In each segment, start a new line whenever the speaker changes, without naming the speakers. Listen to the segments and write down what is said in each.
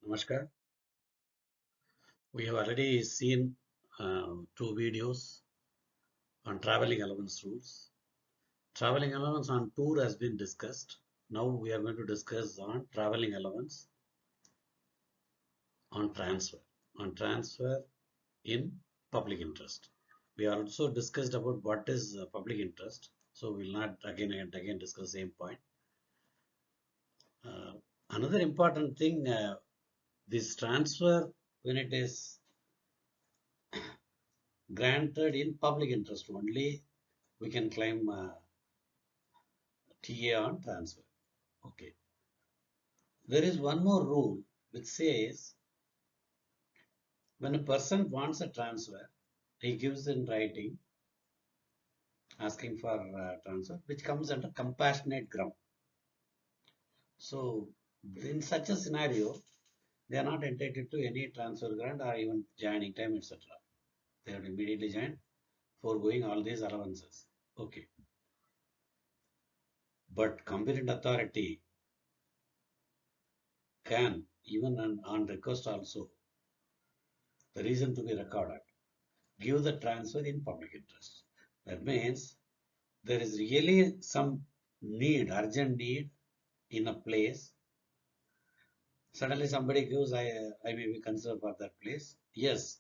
Namaskar. We have already seen two videos on traveling allowance rules. Traveling allowance on tour has been discussed. Now we are going to discuss on traveling allowance on transfer. On transfer in public interest. We also discussed about what is public interest. So we will not again and again discuss the same point. Uh, Another important thing, this transfer when it is granted in public interest only, we can claim TA on transfer. Okay. There is one more rule which says when a person wants a transfer, he gives in writing asking for transfer, which comes under compassionate ground. So, in such a scenario, they are not entitled to any transfer grant or even joining time, etc. They have to immediately join, foregoing all these allowances. Okay. But competent authority can, even on request also, the reason to be recorded, give the transfer in public interest. That means there is really some need, urgent need in a place. Suddenly somebody gives, I may be considered for that place. Yes,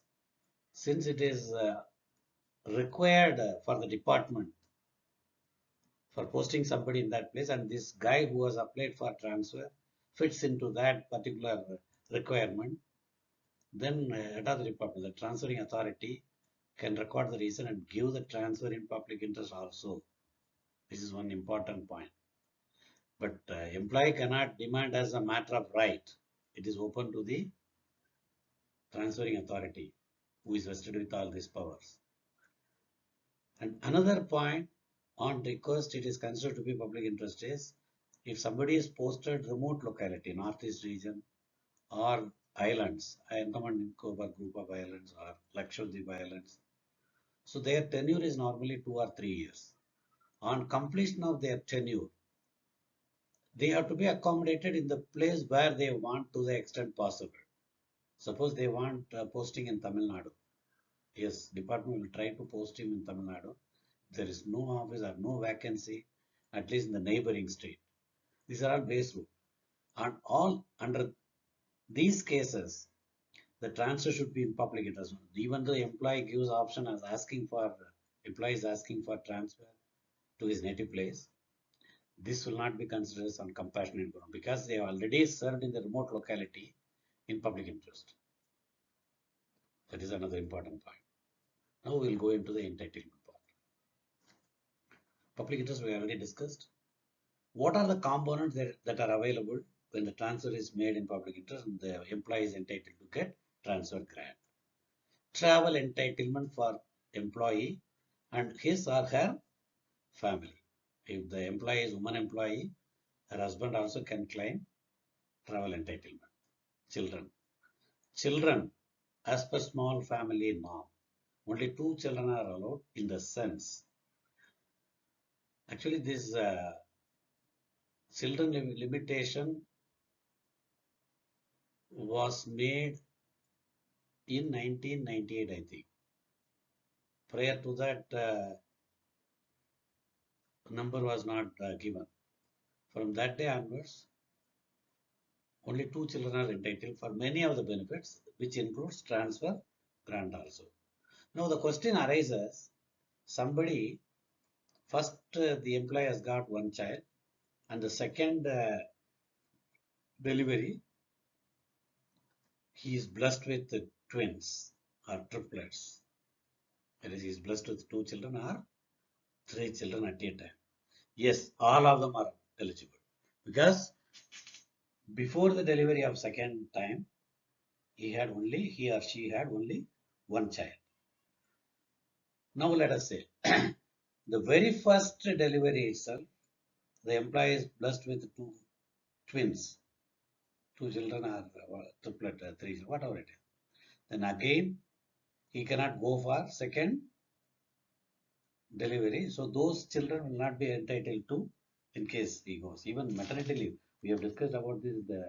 since it is required for the department for posting somebody in that place, and this guy who has applied for transfer fits into that particular requirement, then head of the department, the transferring authority, can record the reason and give the transfer in public interest also. This is one important point. But employee cannot demand as a matter of right. It is open to the transferring authority who is vested with all these powers. And another point, on request it is considered to be public interest is if somebody is posted remote locality, northeast region or islands, Andaman and Nicobar group of islands or Lakshadweep islands. So their tenure is normally 2 or 3 years. On completion of their tenure, they have to be accommodated in the place where they want to the extent possible. Suppose they want posting in Tamil Nadu. Yes, department will try to post him in Tamil Nadu. There is no office or no vacancy, at least in the neighboring state. These are all base rule. And all under these cases, the transfer should be in public interest. Even though the employee gives option as employee is asking for transfer to his native place, this will not be considered on compassionate ground because they have already served in the remote locality in public interest. That is another important point. Now we will go into the entitlement part. Public interest we already discussed. What are the components that are available when the transfer is made in public interest and the employee is entitled to get transfer grant? Travel entitlement for employee and his or her family. If the employee is woman employee, her husband also can claim travel entitlement. Children. Children, as per small family norm, only 2 children are allowed in the sense. Actually, this children limitation was made in 1998, I think. Prior to that, number was not given. From that day onwards, only 2 children are entitled for many of the benefits, which includes transfer grant also. Now the question arises, somebody, first the employee has got 1 child and the second delivery, he is blessed with twins or triplets. That is, he is blessed with 2 children or 3 children at a time. Yes, all of them are eligible because before the delivery of second time, he or she had only 1 child. Now let us say, the very first delivery itself, the employee is blessed with 2 twins, 2 children or triplet, 3, whatever it is. Then again, he cannot go for second delivery. So those children will not be entitled to in case he goes. Even maternity leave. We have discussed about this, the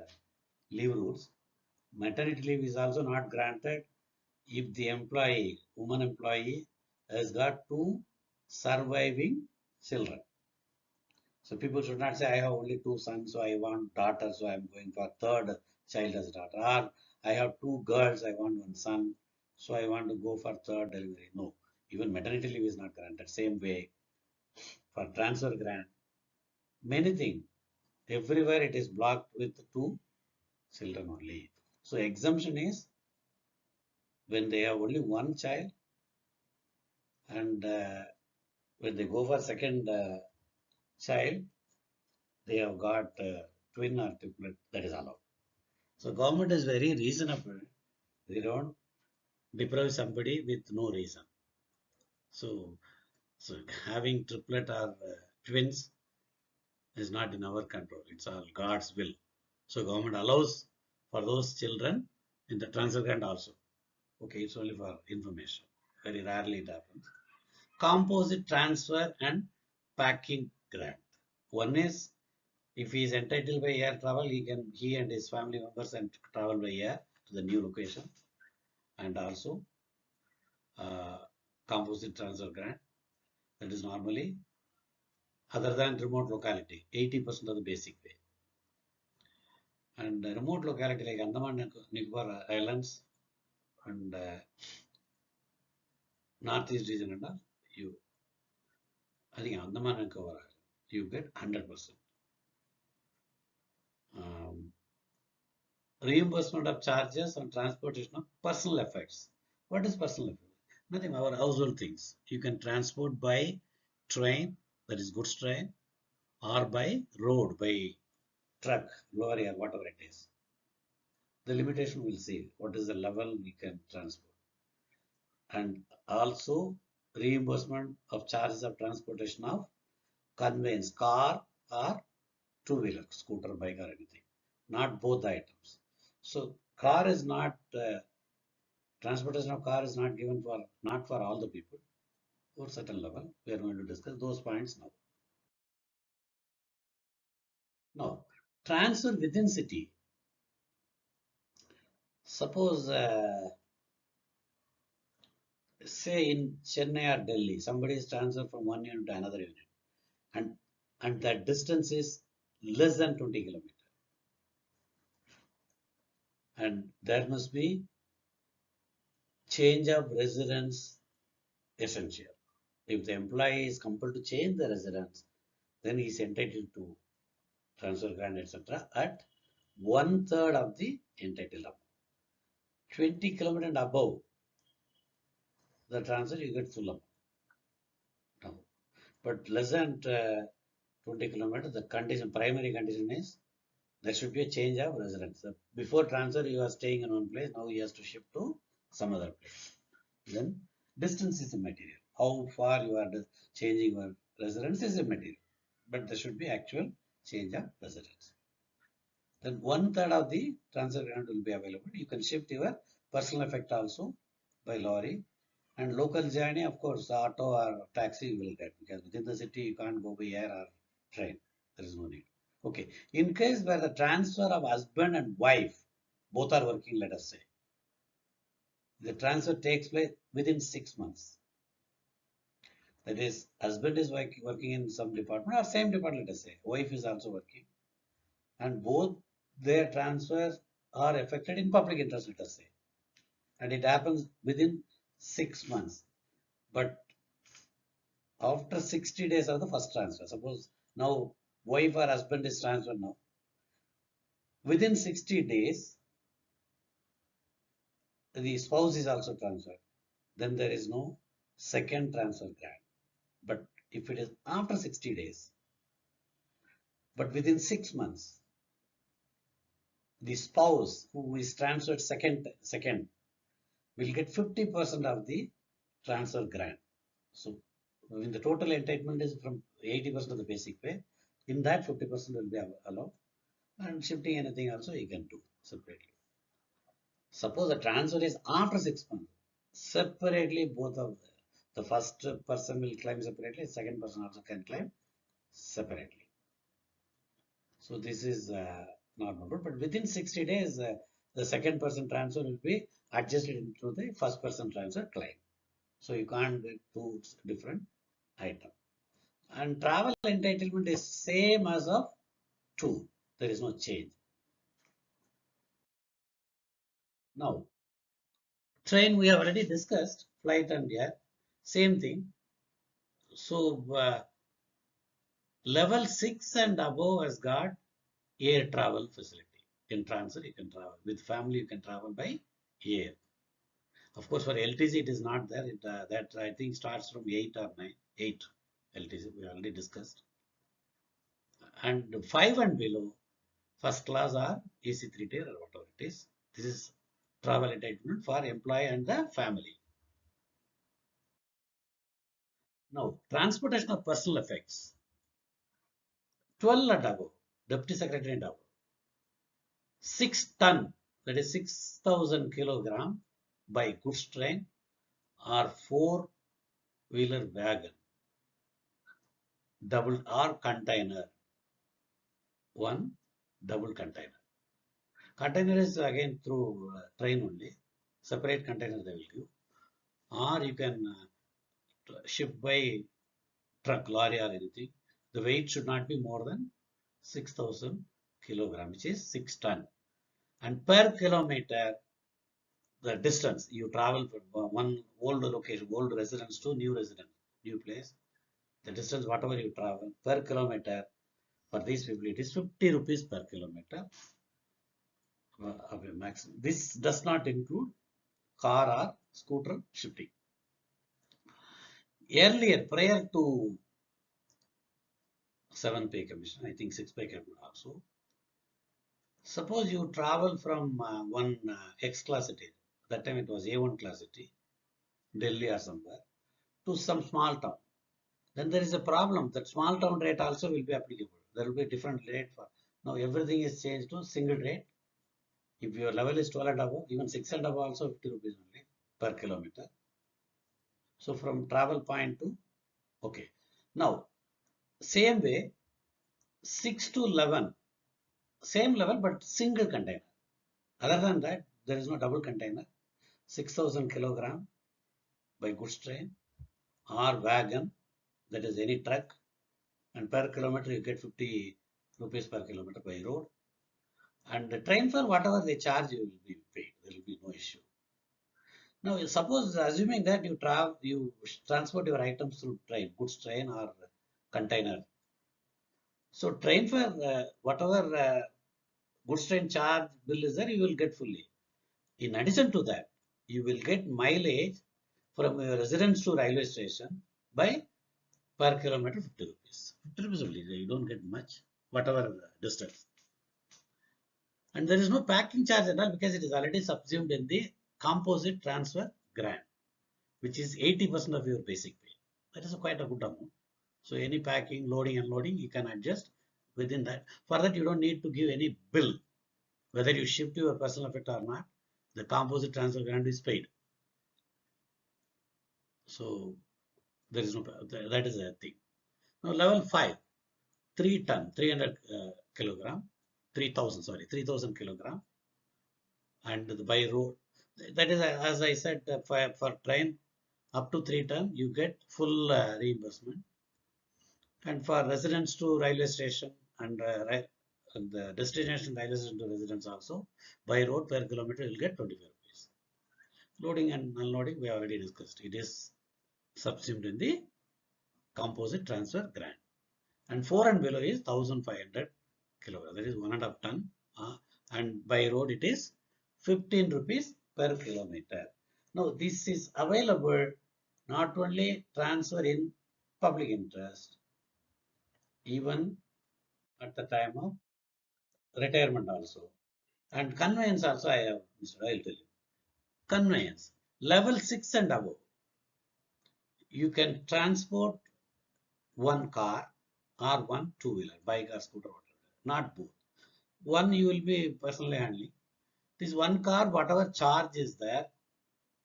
leave rules. maternity leave is also not granted if the employee, woman employee, has got two surviving children. So people should not say, I have only two sons, so I want daughter, so I'm going for third child as daughter. Or I have two girls, I want one son, so I want to go for third delivery. No, even maternity leave is not granted. Same way for transfer grant, many things. Everywhere it is blocked with two children only. So exemption is when they have only one child, and when they go for second child, they have got twin or triplet, that is allowed. So government is very reasonable. They don't deprive somebody with no reason. So, so having triplet or twins is not in our control. It's all God's will. So government allows for those children in the transfer grant also. Okay, it's only for information. Very rarely it happens. Composite transfer and packing grant. One is if he is entitled by air travel, he and his family members and travel by air to the new location, and also composite transfer grant, that is normally other than remote locality, 80% of the basic pay. And remote locality like Andaman and Nicobar Islands and Northeast region and all, I think Andaman and Nicobar Island, you get 100%. Reimbursement of charges on transportation of personal effects. What is personal effects? Nothing, our household things. You can transport by train, that is goods train, or by road, by truck, lorry, or whatever it is. The limitation will say what is the level we can transport. And also reimbursement of charges of transportation of conveyance, car or two-wheeler, scooter, bike or anything. Not both the items. So car is not, transportation of car is not given for, not for all the people. For certain level, we are going to discuss those points now. Now, transfer within city. Suppose, say in Chennai or Delhi, somebody is transferred from one unit to another unit, and that distance is less than 20 kilometers, and there must be change of residence essential. If the employee is compelled to change the residence, then he is entitled to transfer grant, etc. at one third of the entitled amount. 20 kilometers and above the transfer, you get full amount. No. But less than 20 kilometers, the condition, primary condition is there should be a change of residence. Before transfer, you are staying in one place, now he has to shift to some other place. Then distance is immaterial. How far you are changing your residence is immaterial. But there should be actual change of residence. Then one third of the transfer grant will be available. You can shift your personal effect also by lorry. And local journey, of course, auto or taxi you will get, because within the city you can't go by air or train. There is no need. Okay. In case where the transfer of husband and wife both are working, let us say, the transfer takes place within 6 months. That is, husband is working in some department or same department, let us say, wife is also working, and both their transfers are affected in public interest, let us say, and it happens within 6 months. But after 60 days of the first transfer, suppose now wife or husband is transferred now, within 60 days the spouse is also transferred, then there is no second transfer grant. But if it is after 60 days, but within 6 months, the spouse who is transferred second will get 50% of the transfer grant. So when the total entitlement is from 80% of the basic pay, in that 50% will be allowed, and shifting anything also you can do separately. Suppose the transfer is after 6 months, separately both of the first person will claim separately, second person also can claim separately. So this is not normal, but within 60 days, the the second person transfer will be adjusted into the first person transfer claim. So you can't get two different items. And travel entitlement is same as of two. There is no change. Now, train we have already discussed, flight and air, same thing. So level 6 and above has got air travel facility. In transfer, you can travel. With family, you can travel by air. Of course, for LTC, it is not there. That I think starts from 8 or 9. 8 LTC, we already discussed. And 5 and below, first class or AC3 tier or whatever it is. This is travel entitlement for employee and the family. Now, transportation of personal effects. 12 and above, Deputy Secretary and above. 6 ton, that is 6,000 kilogram by goods train or four-wheeler wagon, double or container, one double container. Container is again through train only, separate container they will give, or you can ship by truck, lorry or anything. The weight should not be more than 6,000 kilogram, which is 6 ton. And per kilometer, the distance you travel from one old location, old residence to new residence, new place, the distance whatever you travel per kilometer for these people it is 50 rupees per kilometer of a maximum. This does not include car or scooter shifting. Earlier, prior to 7 pay commission, I think 6 pay commission also. Suppose you travel from one X class city, that time it was A1 class city, Delhi or somewhere, to some small town. Then there is a problem that small town rate also will be applicable. There will be a different rate for now. Everything is changed to single rate. If your level is 12 and above, even 6 and above also 50 rupees only per kilometer. So from travel point to okay. Now same way 6 to 11, same level but single container. Other than that, there is no double container. 6,000 kilogram by goods train or wagon, that is any truck, and per kilometer you get 50 rupees per kilometer by road. And the train fare, whatever they charge, you will be paid. There will be no issue. Now, suppose assuming that you transport your items through train, goods train or container. So train fare, whatever goods train charge bill is there, you will get fully. In addition to that, you will get mileage from your residence to railway station by per kilometer 50 rupees. 50 rupees only, you don't get much, whatever distance. And there is no packing charge at all because it is already subsumed in the composite transfer grant, which is 80% of your basic pay. That is quite a good amount. So any packing, loading, unloading, you can adjust within that. For that, you don't need to give any bill. Whether you ship to your personal effect or not, the composite transfer grant is paid. So there is no, that is a thing. Now level 5, 3 ton, 300 kilogram, 3,000 kilogram, and by road. That is, as I said, for train up to 3 ton, you get full reimbursement. And for residents to railway station and the destination railway station to residents also, by road per kilometer, you'll get 25 rupees. Loading and unloading, we already discussed. It is subsumed in the composite transfer grant. And 4 and below is 1,500 kilograms. That is 1.5 ton. And by road, it is 15 rupees per kilometer. Now, this is available not only transfer in public interest, even at the time of retirement also. And conveyance also, I have, I'll tell you. Conveyance, level 6 and above, you can transport one car or one two-wheeler, bike or scooter, whatever, not both. One you will be personally handling. This one car, whatever charge is there,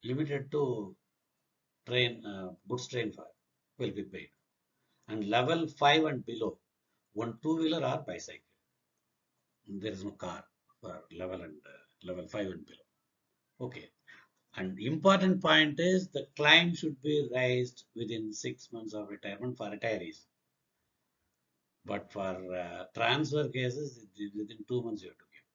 limited to train, goods train fare, will be paid. And level 5 and below, one two-wheeler or bicycle. There is no car for level and level 5 and below. Okay. And important point is the claim should be raised within 6 months of retirement for retirees. But for transfer cases, within 2 months you have to give.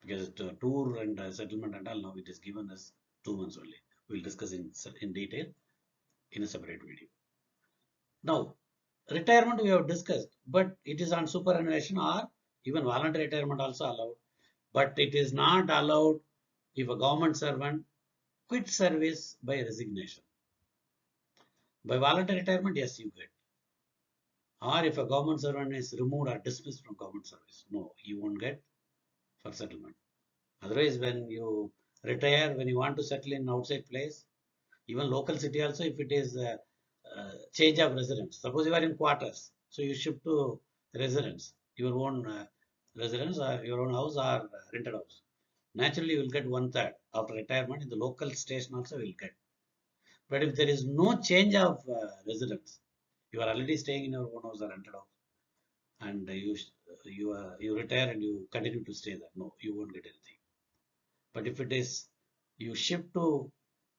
Because tour and settlement and all, now it is given as 2 months only. We'll discuss in detail in a separate video. Now, retirement we have discussed, but it is on superannuation or even voluntary retirement also allowed. But it is not allowed if a government servant quit service by resignation. By voluntary retirement, yes, you get. Or if a government servant is removed or dismissed from government service, no, you won't get for settlement. Otherwise, when you retire, when you want to settle in outside place, even local city also, if it is a change of residence, suppose you are in quarters, so you shift to residence, your own residence or your own house or rented house. Naturally, you will get 1/3 after retirement in the local station also will get. But if there is no change of residence, you are already staying in your own house or rented house, and you retire and you continue to stay there. No, you won't get anything. But if it is you shift to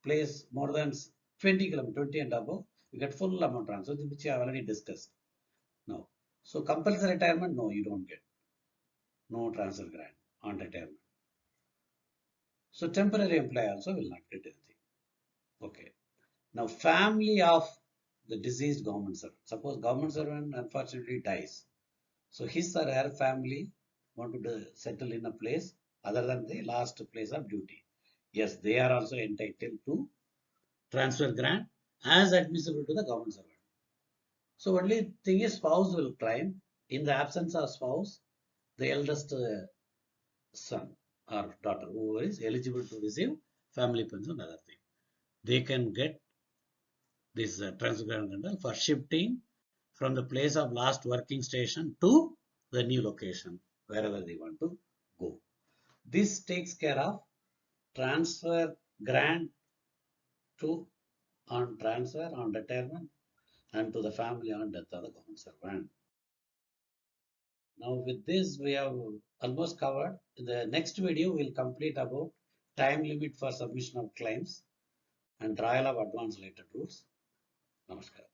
place more than 20 kilometers, 20 and above, you get full amount transfer, which I have already discussed. Now, so compulsory retirement, no, you don't get. No transfer grant on retirement. So temporary employee also will not get anything. Okay. Now, family of the deceased government servant. Suppose government servant unfortunately dies. So his or her family want to settle in a place other than the last place of duty. Yes, they are also entitled to transfer grant as admissible to the government servant. So only thing is spouse will claim. In the absence of spouse, the eldest son or daughter who is eligible to receive family pension and other thing. They can get this transfer grant for shifting from the place of last working station to the new location wherever they want to go. This takes care of transfer grant to on transfer on retirement and to the family on death of the government servant. Now with this we have almost covered. In the next video we'll complete about time limit for submission of claims and trial of advance related rules. Namaskar.